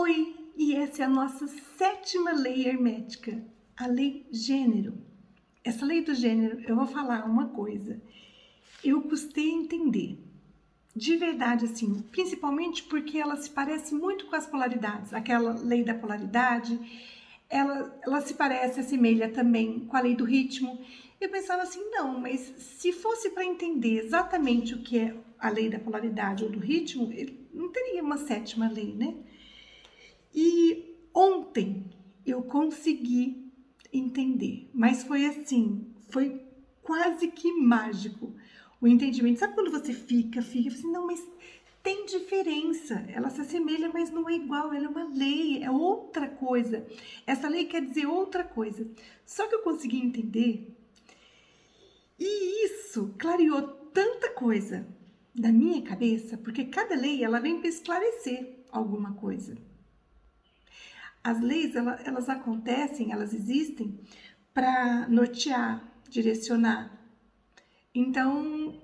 Oi, e essa é a nossa sétima lei hermética, a lei gênero. Essa lei do gênero, eu vou falar uma coisa, eu custei entender, de verdade assim, principalmente porque ela se parece muito com as polaridades, aquela lei da polaridade, ela se parece, assemelha também com a lei do ritmo. Eu pensava assim, não, mas se fosse para entender exatamente o que é a lei da polaridade ou do ritmo, não teria uma sétima lei, né? E ontem eu consegui entender, mas foi assim, foi quase que mágico o entendimento. Sabe quando você fica assim, não, mas tem diferença, ela se assemelha, mas não é igual, ela é uma lei, é outra coisa. Essa lei quer dizer outra coisa. Só que eu consegui entender e isso clareou tanta coisa na minha cabeça, porque cada lei ela vem para esclarecer alguma coisa. As leis, elas acontecem, elas existem para nortear, direcionar. Então,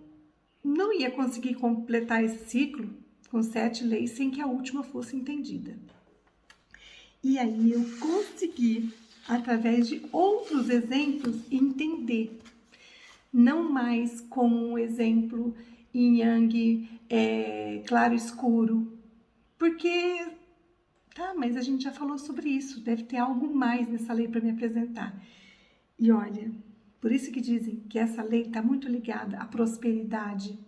não ia conseguir completar esse ciclo com 7 leis sem que a última fosse entendida. E aí eu consegui, através de outros exemplos, entender. Não mais como um exemplo yin yang, claro escuro. Porque tá, mas a gente já falou sobre isso, deve ter algo mais nessa lei para me apresentar. E olha, por isso que dizem que essa lei está muito ligada à prosperidade,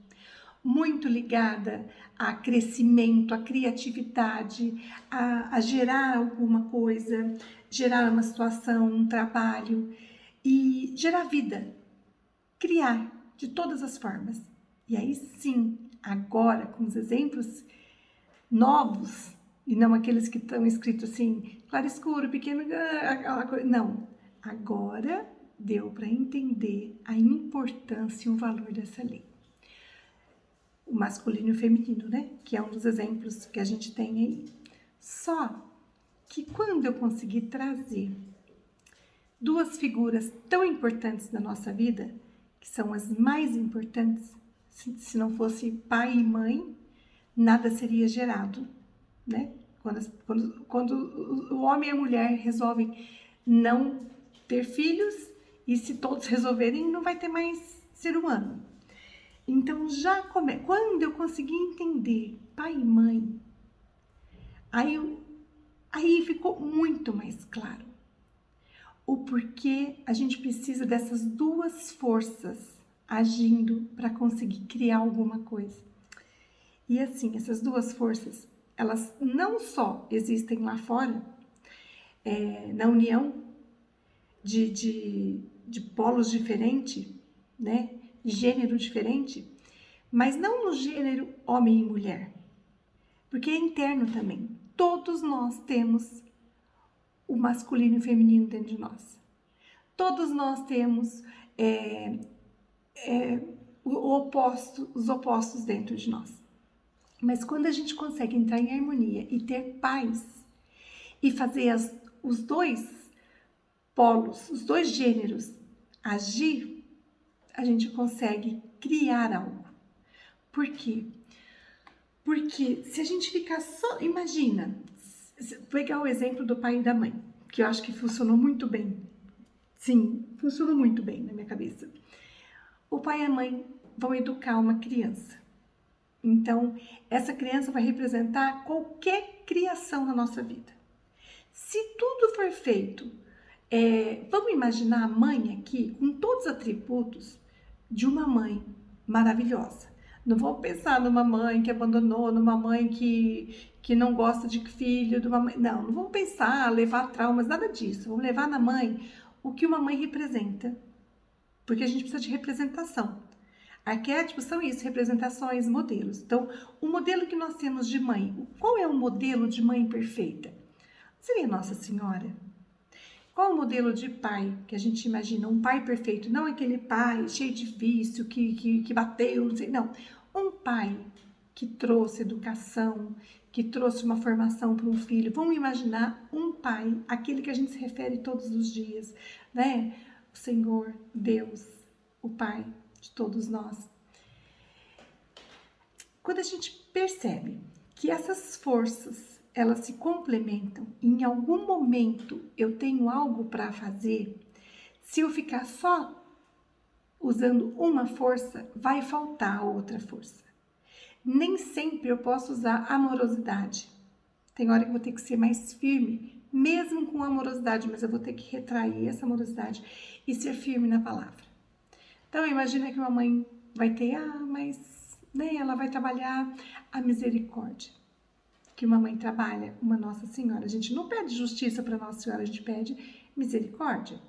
muito ligada a crescimento, a criatividade, a gerar alguma coisa, gerar uma situação, um trabalho e gerar vida, criar de todas as formas. E aí sim, agora com os exemplos novos, e não aqueles que estão escritos assim, claro escuro, pequeno, aquela coisa. Não, agora deu para entender a importância e o valor dessa lei. O masculino e o feminino, né? Que é um dos exemplos que a gente tem aí. Só que quando eu consegui trazer duas figuras tão importantes da nossa vida, que são as mais importantes, se não fosse pai e mãe, nada seria gerado, né? Quando o homem e a mulher resolvem não ter filhos, e se todos resolverem, não vai ter mais ser humano. Então, quando eu consegui entender pai e mãe, aí ficou muito mais claro o porquê a gente precisa dessas duas forças agindo para conseguir criar alguma coisa. E assim, essas duas forças, elas não só existem lá fora, na união de polos diferentes, né? Gênero diferente, mas não no gênero homem e mulher, porque é interno também. Todos nós temos o masculino e o feminino dentro de nós. Todos nós temos os opostos dentro de nós. Mas quando a gente consegue entrar em harmonia e ter paz e fazer os dois polos, os dois gêneros agir, a gente consegue criar algo. Por quê? Porque se a gente ficar só... Imagina, pegar o exemplo do pai e da mãe, que eu acho que funcionou muito bem. Sim, funcionou muito bem na minha cabeça. O pai e a mãe vão educar uma criança. Então, essa criança vai representar qualquer criação na nossa vida. Se tudo for feito, vamos imaginar a mãe aqui com todos os atributos de uma mãe maravilhosa. Não vamos pensar numa mãe que abandonou, numa mãe que não gosta de filho, de uma mãe... Não vamos pensar, levar traumas, nada disso. Vamos levar na mãe o que uma mãe representa. Porque a gente precisa de representação. Arquétipos são isso, representações, modelos. Então, o modelo que nós temos de mãe, qual é o modelo de mãe perfeita? Seria Nossa Senhora. Qual o modelo de pai que a gente imagina? Um pai perfeito, não aquele pai cheio de vício, que bateu, não sei, não. Um pai que trouxe educação, que trouxe uma formação para um filho. Vamos imaginar um pai, aquele que a gente se refere todos os dias, né? O Senhor, Deus, o Pai de todos nós. Quando a gente percebe que essas forças, elas se complementam. Em algum momento eu tenho algo para fazer. Se eu ficar só usando uma força, vai faltar a outra força. Nem sempre eu posso usar amorosidade. Tem hora que eu vou ter que ser mais firme, mesmo com amorosidade, mas eu vou ter que retrair essa amorosidade e ser firme na palavra. Então, imagina que uma mãe vai ter, mas né, ela vai trabalhar a misericórdia. Que uma mãe trabalha, uma Nossa Senhora. A gente não pede justiça para Nossa Senhora, a gente pede misericórdia.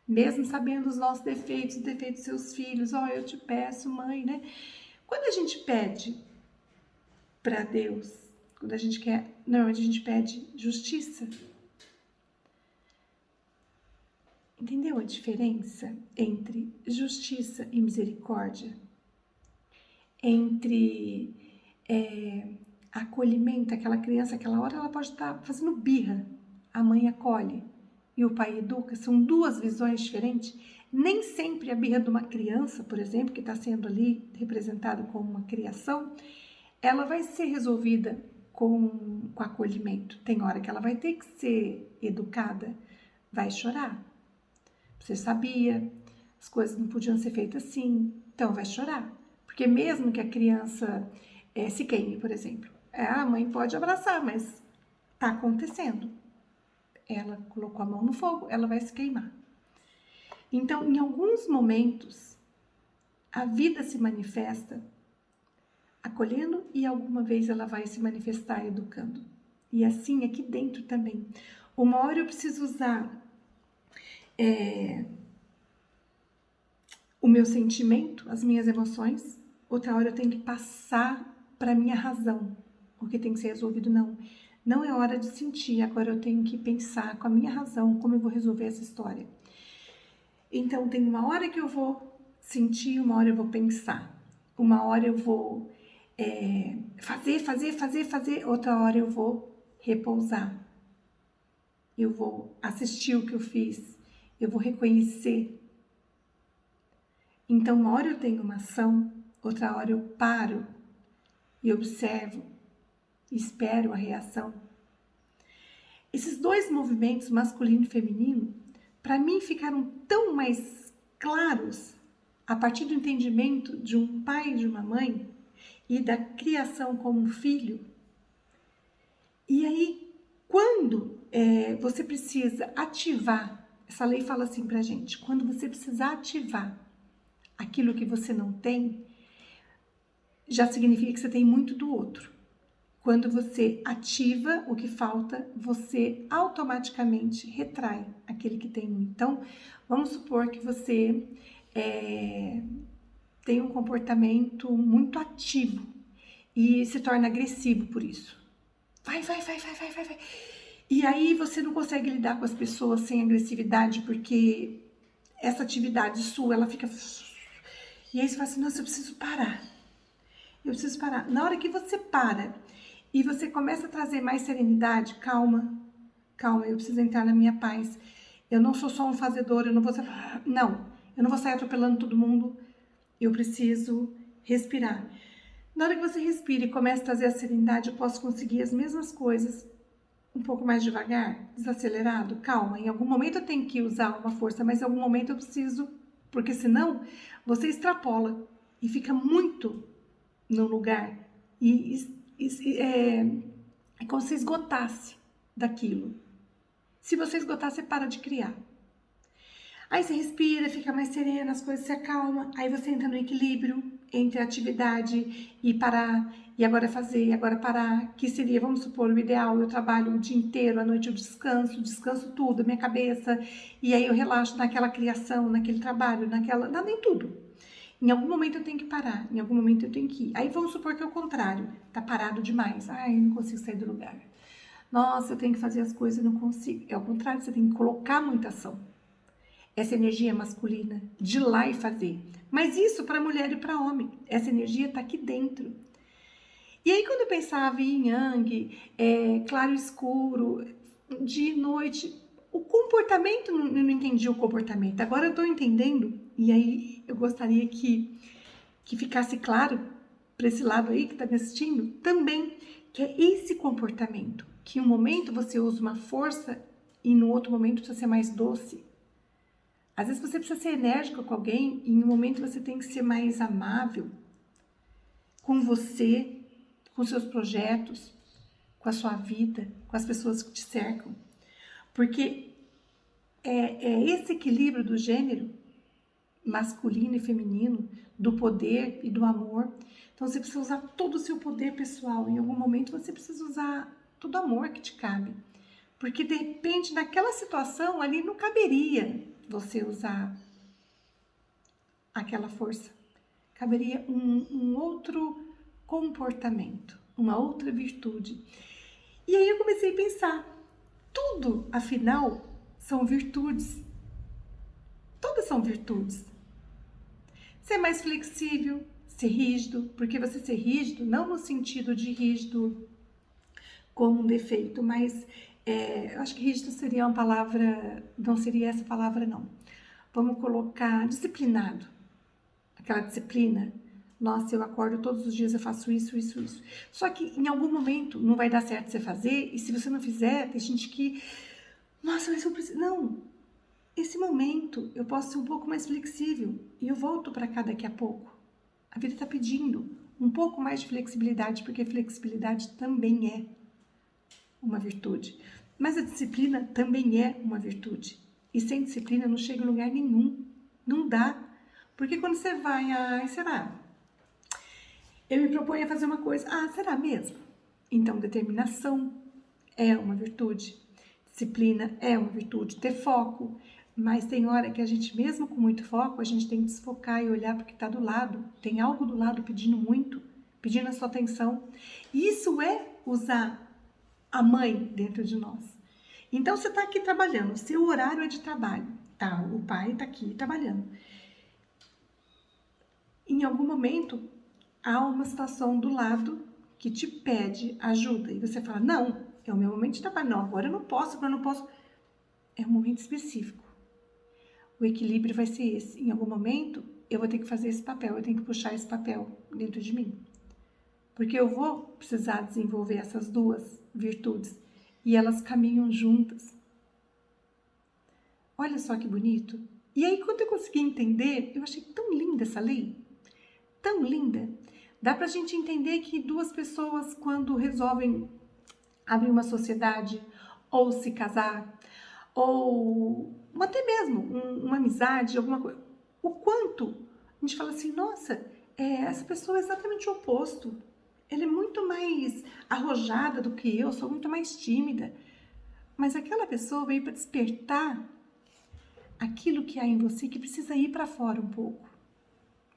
Mesmo sabendo os nossos defeitos, os defeitos dos seus filhos. Eu te peço, mãe, né? Quando a gente pede para Deus, quando a gente quer, normalmente a gente pede justiça. Entendeu a diferença entre justiça e misericórdia? Entre acolhimento, aquela criança, aquela hora ela pode estar fazendo birra, a mãe acolhe e o pai educa, são duas visões diferentes. Nem sempre a birra de uma criança, por exemplo, que está sendo ali representada como uma criação, ela vai ser resolvida com acolhimento. Tem hora que ela vai ter que ser educada, vai chorar. Você sabia, as coisas não podiam ser feitas assim, então vai chorar. Porque mesmo que a criança se queime, por exemplo, a mãe pode abraçar, mas está acontecendo. Ela colocou a mão no fogo, ela vai se queimar. Então, em alguns momentos, a vida se manifesta acolhendo e alguma vez ela vai se manifestar educando. E assim aqui dentro também. Uma hora eu preciso usar o meu sentimento, as minhas emoções, outra hora eu tenho que passar para a minha razão, o que tem que ser resolvido. Não é hora de sentir, agora eu tenho que pensar com a minha razão como eu vou resolver essa história. Então tem uma hora que eu vou sentir, uma hora eu vou pensar, uma hora eu vou fazer, outra hora eu vou repousar, eu vou assistir o que eu fiz, eu vou reconhecer. Então uma hora eu tenho uma ação, outra hora eu paro e observo, espero a reação. Esses dois movimentos, masculino e feminino, para mim ficaram tão mais claros a partir do entendimento de um pai e de uma mãe e da criação como filho. E aí, quando você precisa ativar, essa lei fala assim pra gente, quando você precisar ativar aquilo que você não tem, já significa que você tem muito do outro. Quando você ativa o que falta, você automaticamente retrai aquele que tem muito. Então, vamos supor que você tem um comportamento muito ativo e se torna agressivo por isso. Vai. E aí você não consegue lidar com as pessoas sem agressividade, porque essa atividade sua, ela fica... E aí você fala assim, nossa, eu preciso parar. Na hora que você para e você começa a trazer mais serenidade, calma, eu preciso entrar na minha paz. Eu não sou só um fazedor, eu não vou sair atropelando todo mundo. Eu preciso respirar. Na hora que você respira e começa a trazer a serenidade, eu posso conseguir as mesmas coisas um pouco mais devagar, desacelerado, calma. Em algum momento eu tenho que usar uma força, mas em algum momento eu preciso, porque senão você extrapola e fica muito no lugar é como se esgotasse daquilo. Se você esgotar, você para de criar. Aí você respira, fica mais serena, as coisas se acalmam, aí você entra no equilíbrio entre a atividade e parar, e agora fazer, e agora parar, que seria, vamos supor, o ideal, eu trabalho o dia inteiro, à noite eu descanso tudo, a minha cabeça, e aí eu relaxo naquela criação, naquele trabalho, nem tudo. Em algum momento eu tenho que parar, em algum momento eu tenho que ir. Aí vamos supor que é o contrário, tá parado demais, eu não consigo sair do lugar. Nossa, eu tenho que fazer as coisas, eu não consigo. É o contrário, você tem que colocar muita ação. Essa energia masculina, de ir lá e fazer. Mas isso para mulher e para homem. Essa energia está aqui dentro. E aí quando eu pensava em yang, claro e escuro, dia e noite, o comportamento, eu não entendi o comportamento. Agora eu estou entendendo, e aí eu gostaria que ficasse claro para esse lado aí que está me assistindo, também, que é esse comportamento, que em um momento você usa uma força e no outro momento precisa ser mais doce. Às vezes você precisa ser enérgico com alguém e em um momento você tem que ser mais amável com você, com seus projetos, com a sua vida, com as pessoas que te cercam. Porque é esse equilíbrio do gênero masculino e feminino, do poder e do amor. Então você precisa usar todo o seu poder pessoal. Em algum momento você precisa usar todo o amor que te cabe. Porque de repente naquela situação ali não caberia você usar aquela força. Caberia um outro comportamento, uma outra virtude. E aí eu comecei a pensar, tudo, afinal, são virtudes. Todas são virtudes. Ser mais flexível, ser rígido, porque você ser rígido, não no sentido de rígido como um defeito, mas eu acho que rígido seria uma palavra, não seria essa palavra não. Vamos colocar disciplinado, aquela disciplina. Nossa, eu acordo todos os dias, eu faço isso, isso, isso. Só que em algum momento não vai dar certo você fazer, e se você não fizer, tem gente que, nossa, mas eu preciso. Não, esse momento eu posso ser um pouco mais flexível e eu volto para cá daqui a pouco. A vida está pedindo um pouco mais de flexibilidade, porque flexibilidade também é uma virtude. Mas a disciplina também é uma virtude. E sem disciplina não chega em lugar nenhum. Não dá. Porque quando você vai, será? Eu me proponho a fazer uma coisa, será mesmo? Então, determinação é uma virtude. Disciplina é uma virtude. Ter foco. Mas tem hora que a gente, mesmo com muito foco, a gente tem que desfocar e olhar para o que está do lado. Tem algo do lado pedindo muito, pedindo a sua atenção. Isso é usar a mãe dentro de nós. Então, você está aqui trabalhando, seu horário é de trabalho. Tá, o pai está aqui trabalhando. Em algum momento, há uma situação do lado que te pede ajuda. E você fala, não, é o meu momento de trabalho. Não, agora eu não posso, agora eu não posso. É um momento específico. O equilíbrio vai ser esse. Em algum momento, eu vou ter que fazer esse papel, eu tenho que puxar esse papel dentro de mim. Porque eu vou precisar desenvolver essas duas virtudes e elas caminham juntas. Olha só que bonito. E aí, quando eu consegui entender, eu achei tão linda essa lei. Tão linda. Dá pra gente entender que duas pessoas, quando resolvem abrir uma sociedade, ou se casar, ou até mesmo uma amizade, alguma coisa, o quanto a gente fala assim, nossa, essa pessoa é exatamente o oposto. Ela é muito mais arrojada do que eu, sou muito mais tímida. Mas aquela pessoa veio para despertar aquilo que há em você que precisa ir para fora um pouco.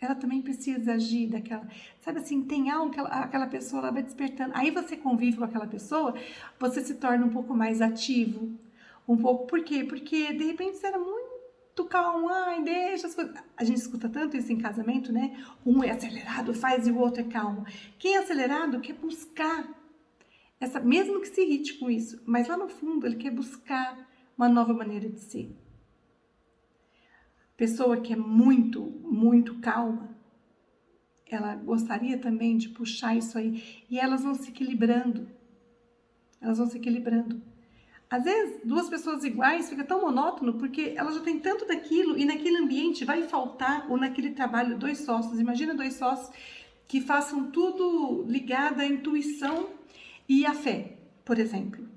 Ela também precisa agir daquela... Sabe assim, tem algo que aquela pessoa ela vai despertando. Aí você convive com aquela pessoa, você se torna um pouco mais ativo. Um pouco, por quê? Porque de repente você era muito calmo, deixa as coisas... A gente escuta tanto isso em casamento, né? Um é acelerado, faz e o outro é calmo. Quem é acelerado quer buscar, mesmo que se irrite com isso, mas lá no fundo ele quer buscar uma nova maneira de ser. Pessoa que é muito, muito calma, ela gostaria também de puxar isso aí. E elas vão se equilibrando. Elas vão se equilibrando. Às vezes, duas pessoas iguais fica tão monótono porque elas já têm tanto daquilo e naquele ambiente vai faltar, ou naquele trabalho, dois sócios. Imagina dois sócios que façam tudo ligado à intuição e à fé, por exemplo.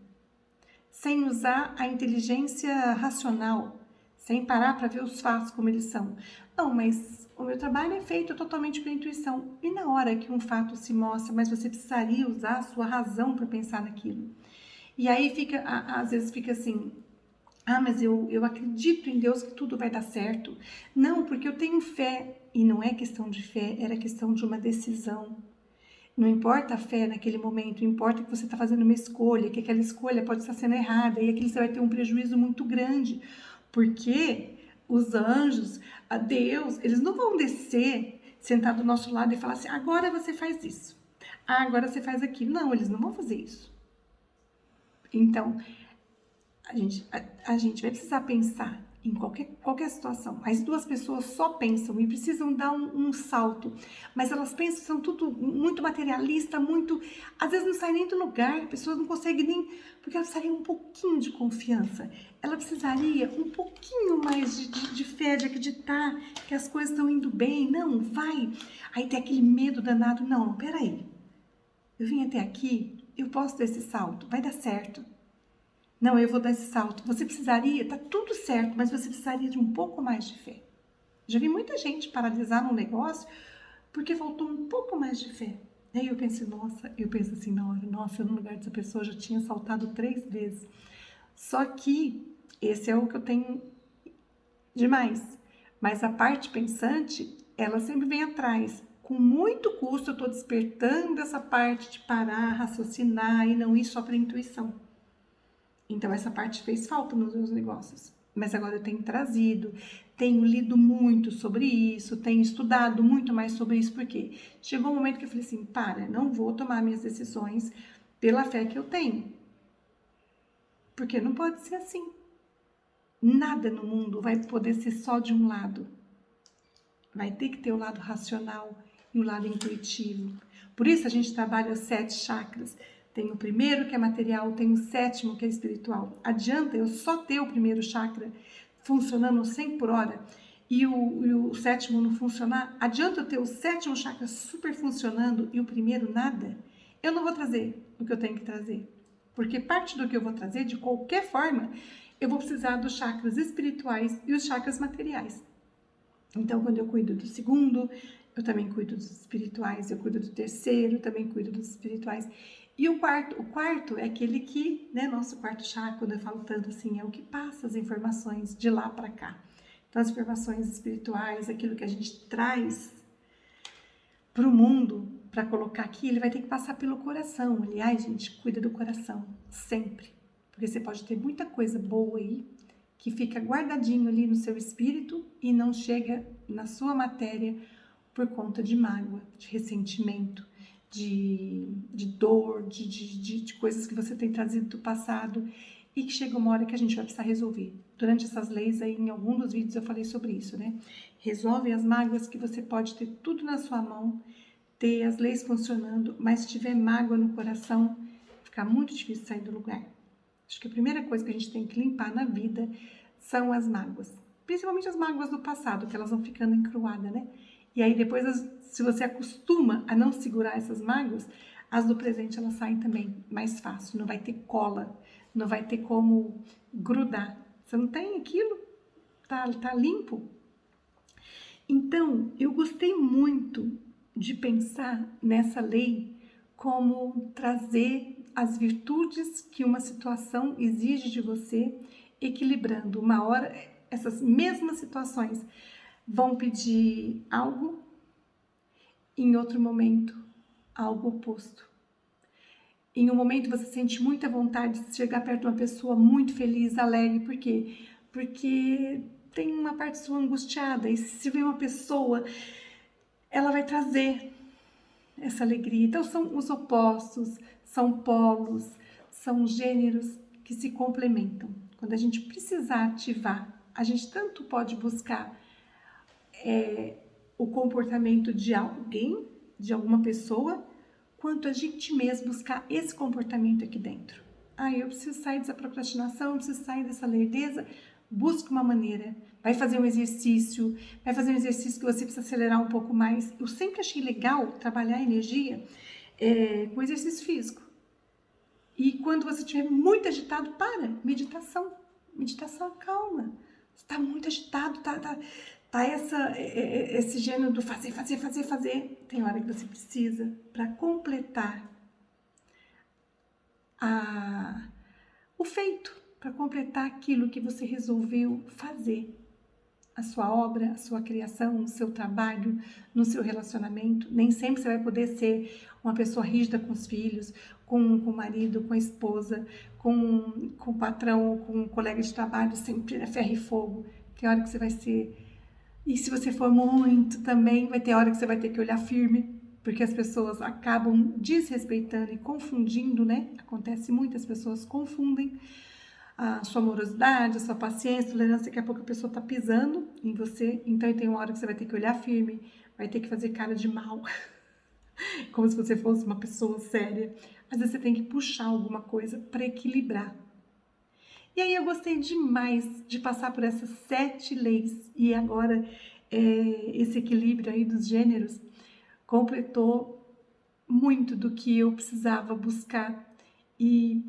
Sem usar a inteligência racional, sem parar para ver os fatos como eles são. Não, mas o meu trabalho é feito totalmente pela intuição. E na hora que um fato se mostra, mas você precisaria usar a sua razão para pensar naquilo. E aí fica, às vezes fica assim, mas eu acredito em Deus que tudo vai dar certo. Não, porque eu tenho fé. E não é questão de fé, era questão de uma decisão. Não importa a fé naquele momento, importa que você está fazendo uma escolha, que aquela escolha pode estar sendo errada, e aquilo você vai ter um prejuízo muito grande. Porque os anjos, a Deus, eles não vão descer, sentar do nosso lado e falar assim, agora você faz isso. Agora você faz aquilo. Não, eles não vão fazer isso. Então, a gente vai precisar pensar em qualquer situação. As duas pessoas só pensam e precisam dar um salto, mas elas pensam, são tudo muito materialista, muito, às vezes não sai nem do lugar, a pessoa não consegue nem, porque ela precisaria um pouquinho de confiança, ela precisaria um pouquinho mais de fé, de acreditar que as coisas estão indo bem, não, vai, aí tem aquele medo danado, não, peraí, eu vim até aqui, eu posso dar esse salto, vai dar certo. Não, eu vou dar esse salto. Você precisaria, tá tudo certo, mas você precisaria de um pouco mais de fé. Já vi muita gente paralisar num negócio porque faltou um pouco mais de fé. Aí eu penso assim na hora, nossa, eu no lugar dessa pessoa já tinha saltado 3 vezes. Só que esse é o que eu tenho demais. Mas a parte pensante, ela sempre vem atrás. Com muito custo eu estou despertando essa parte de parar, raciocinar e não ir só para a intuição. Então, essa parte fez falta nos meus negócios. Mas agora eu tenho trazido, tenho lido muito sobre isso, tenho estudado muito mais sobre isso, porque chegou um momento que eu falei assim, não vou tomar minhas decisões pela fé que eu tenho. Porque não pode ser assim. Nada no mundo vai poder ser só de um lado. Vai ter que ter o lado racional e o lado intuitivo. Por isso a gente trabalha os 7 chakras. Tem o primeiro, que é material, tem o 7º, que é espiritual. Adianta eu só ter o primeiro chakra funcionando 100 por hora e o 7º não funcionar? Adianta eu ter o 7º chakra super funcionando e o primeiro nada? Eu não vou trazer o que eu tenho que trazer. Porque parte do que eu vou trazer, de qualquer forma, eu vou precisar dos chakras espirituais e os chakras materiais. Então, quando eu cuido do segundo, eu também cuido dos espirituais, eu cuido do terceiro, também cuido dos espirituais. E o quarto é aquele que, né, nosso quarto chakra, quando eu falo tanto assim, é o que passa as informações de lá para cá. Então, as informações espirituais, aquilo que a gente traz para o mundo, para colocar aqui, ele vai ter que passar pelo coração. Aliás, gente, cuida do coração, sempre. Porque você pode ter muita coisa boa aí, que fica guardadinho ali no seu espírito e não chega na sua matéria por conta de mágoa, de ressentimento, de dor, de coisas que você tem trazido do passado e que chega uma hora que a gente vai precisar resolver. Durante essas leis aí, em algum dos vídeos eu falei sobre isso, né? Resolve as mágoas que você pode ter tudo na sua mão, ter as leis funcionando, mas se tiver mágoa no coração, fica muito difícil sair do lugar. Acho que a primeira coisa que a gente tem que limpar na vida são as mágoas. Principalmente as mágoas do passado, que elas vão ficando encruadas, né? E aí depois, se você acostuma a não segurar essas mágoas, as do presente elas saem também mais fácil. Não vai ter cola, não vai ter como grudar. Você não tem aquilo? Tá limpo? Então, eu gostei muito de pensar nessa lei como trazer as virtudes que uma situação exige de você, equilibrando. Uma hora, essas mesmas situações vão pedir algo, em outro momento, algo oposto. Em um momento você sente muita vontade de chegar perto de uma pessoa muito feliz, alegre, por quê? Porque tem uma parte sua angustiada, e se vê uma pessoa, ela vai trazer essa alegria. Então são os opostos, são polos, são gêneros que se complementam. Quando a gente precisar ativar, a gente tanto pode buscar o comportamento de alguém, de alguma pessoa, quanto a gente mesmo buscar esse comportamento aqui dentro. Eu preciso sair dessa procrastinação, eu preciso sair dessa lerdeza. Busque uma maneira, vai fazer um exercício que você precisa acelerar um pouco mais. Eu sempre achei legal trabalhar a energia com exercício físico. E quando você estiver muito agitado, meditação, calma. Você está muito agitado, tá esse gênero do fazer. Tem hora que você precisa para completar o feito, para completar aquilo que você resolveu fazer. A sua obra, a sua criação, o seu trabalho, no seu relacionamento. Nem sempre você vai poder ser uma pessoa rígida com os filhos, com o marido, com a esposa, com o patrão, com o colega de trabalho, sempre é ferro e fogo. Tem hora que você vai ser... E se você for muito também, vai ter hora que você vai ter que olhar firme, porque as pessoas acabam desrespeitando e confundindo, né? Acontece muito, as pessoas confundem a sua amorosidade, a sua paciência, tolerância. Daqui a pouco a pessoa tá pisando em você, então tem uma hora que você vai ter que olhar firme, vai ter que fazer cara de mal, como se você fosse uma pessoa séria. Às vezes você tem que puxar alguma coisa para equilibrar. E aí eu gostei demais de passar por essas 7 leis e agora esse equilíbrio aí dos gêneros completou muito do que eu precisava buscar e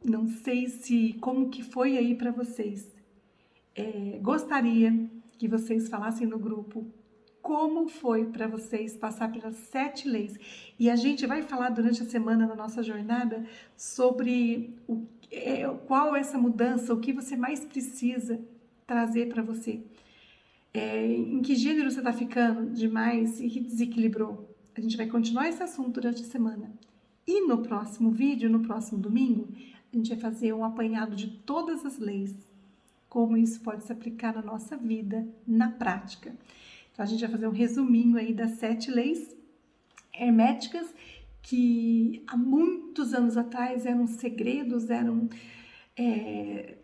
não sei se como que foi aí para vocês. Gostaria que vocês falassem no grupo como foi para vocês passar pelas 7 leis. E a gente vai falar durante a semana na nossa jornada sobre qual é essa mudança, o que você mais precisa trazer para você. Em que gênero você está ficando demais e que desequilibrou. A gente vai continuar esse assunto durante a semana. E no próximo vídeo, no próximo domingo, a gente vai fazer um apanhado de todas as leis, como isso pode se aplicar na nossa vida, na prática. Então, a gente vai fazer um resuminho aí das 7 leis herméticas que há muitos anos atrás eram segredos, eram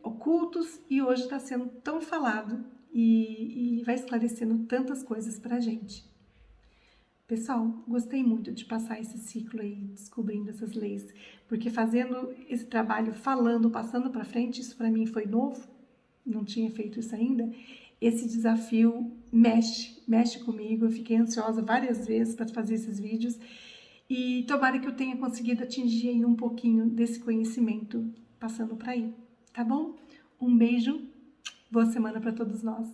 ocultos e hoje está sendo tão falado e vai esclarecendo tantas coisas para a gente. Pessoal, gostei muito de passar esse ciclo aí, descobrindo essas leis, porque fazendo esse trabalho, falando, passando para frente, isso para mim foi novo, não tinha feito isso ainda. Esse desafio mexe comigo, eu fiquei ansiosa várias vezes para fazer esses vídeos e tomara que eu tenha conseguido atingir aí um pouquinho desse conhecimento passando para aí, tá bom? Um beijo, boa semana para todos nós.